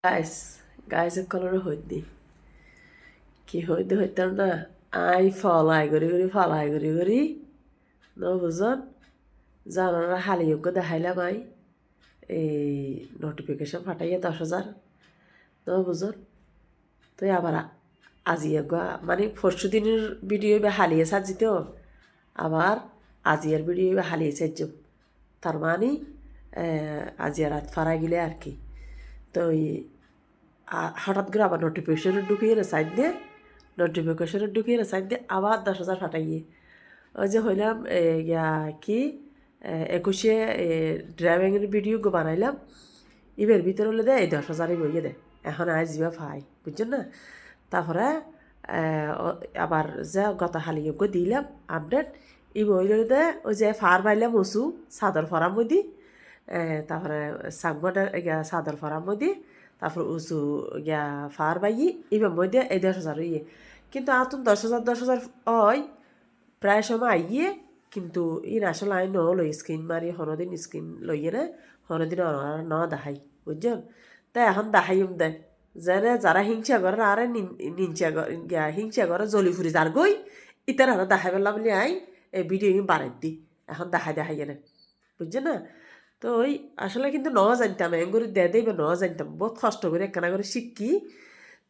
guys গাইজের কলরে হইদি কি হইতাম না আই ফলাই করি ন বুঝন জানারা হালিযোগ্য দেখাইলাম আই এই নোটিফিকেশন ফাটাইয়া 10,000 ন বুঝন তুই আবার আজি মানে পরশু দিনের ভিডিও বা হালিয়ে সাজিত আবার আজিয়ার ভিডিও বা হালিয়ে সাজম তার মানে আজিয়া রাত ফারা গেলে আর কি তো হঠাৎ করে আবার নোটিফিকেশনে ঢুকিয়ে সাইড দিয়ে আবার 10,000 ফাটাইয়ে ওই যে হইলাম কি 21 ড্রাইভিংয়ের ভিডিও বানাইলাম ইবের ভিতরে হলে দেয় এই 10,000 বইয়ে দেয় এখন আজ যা ফাই বুঝছেন না তারপরে আবার যে গত হালিয়ে দিলাম আপডেট ই বইলে দেয় ওই যে ফার পাইলাম ওসু চাদর ফরাম মধ্যে তারপরে সাংবাটা চাদর ফরাম মধ্যে তারপর উঁচু ফার বাইয়ে এবার মধ্যে এই 10,000 ইয়ে কিন্তু আতুন 10,000 হয় প্রায় সময় আইয়ে কিন্তু আসলে আই লই স্ক্রিন মারি হনদিন স্ক্রিন লইয়ে না হনদিন ন দেখাই বুঝছেন তাই এখন দেখাইম দেয় যেনে যারা হিংসা করে আরে হিংসা করে জলি ফুরি যার গই ইতার হারা দেখাই পেলাম বলে আই এই ভিডিও বানাই দি এখন দেখাই না বুঝছেন না তো ওই আসলে কিন্তু ন জানতাম এঙ্গুরি দেবে ন জানতাম বহুত কষ্ট করে একখানা করে শিখি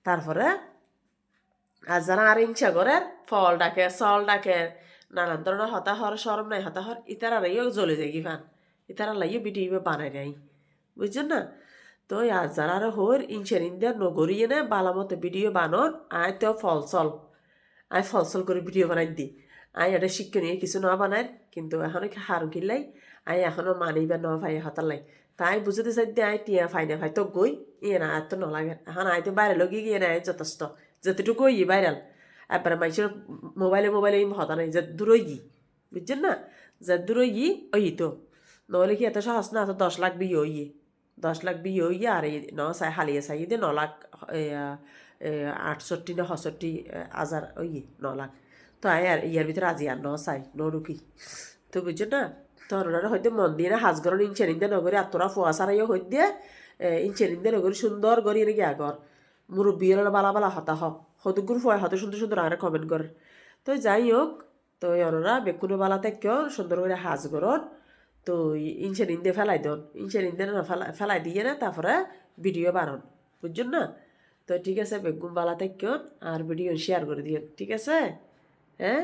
তারপরে আর যারা আর হিংসা করে ফল ডাকে চল ডাকে নানান ধরনের হতাহর সরম নাই হতাহর ইতারা লাইও জ্বলে যায় ফান ইতারা লাইও ভিডিও বানাই নাই বুঝছেন না তো আর যারা আর হর ইনসার ইন্দিয়া নগরিয়ে না বালামতে ভিডিও বানন আয় তো ফলসল করে ভিডিও বানাই দি আই এটা শিক্ষণীয় কিছু না বানাই কিন্তু এখন হারু কিনলাই আই এখনো মানিবা ন ভাই হতালাই তাই বুঝতে চাই দিয়ে আই টিয়া ফাই না ভাই তো গই ইয়ে না আর তো নলাগে এখন আই তো বাইরে লগিয়ে গিয়ে নাই যথেষ্ট যতটুকু ই বাইরাল একবারে মানুষের মোবাইলে হতা নাই যে দূরই গি বুঝছেন না যে দূরই গি ওই তো নহলে কি এত সহজ না তো 10 লাখ বিয়ে ইয়ে 10 লাখ বিয়ে ইয়ে আর এই চাই হালিয়ে চাই দিয়ে 9 লাখ 68 না 67,000 ওই 9 লাখ তো আয় আর ইয়ার ভিতরে আজি আর চাই ঢুকি তো বুঝছো না তো ওনারা হয়তো মন দিয়ে না হাজগরণ ইনচারিন্দে নগরে আত্মরা ফোয়া সারাইও হই দিয়ে ইনচারিন্দে নগরী সুন্দর করি এনে গিয়া আগর মুরব্বীরা বালা হতা হতুগুর ফোয়া হত সুন্দর আর কমেন্ট করে তো যাই হোক তো ওনারা বেকুনো বালা থেকেও সুন্দর করে হাজগরণ তো ইনচারিন্দে ফেলাই দন ইনচারিন্দে না ফেলাই দিয়ে না তারপরে ভিডিও বানান বুঝছেন না তো ঠিক আছে বেগুন বালা থেকেও আর ভিডিও শেয়ার করে দিও ঠিক আছে হ্যাঁ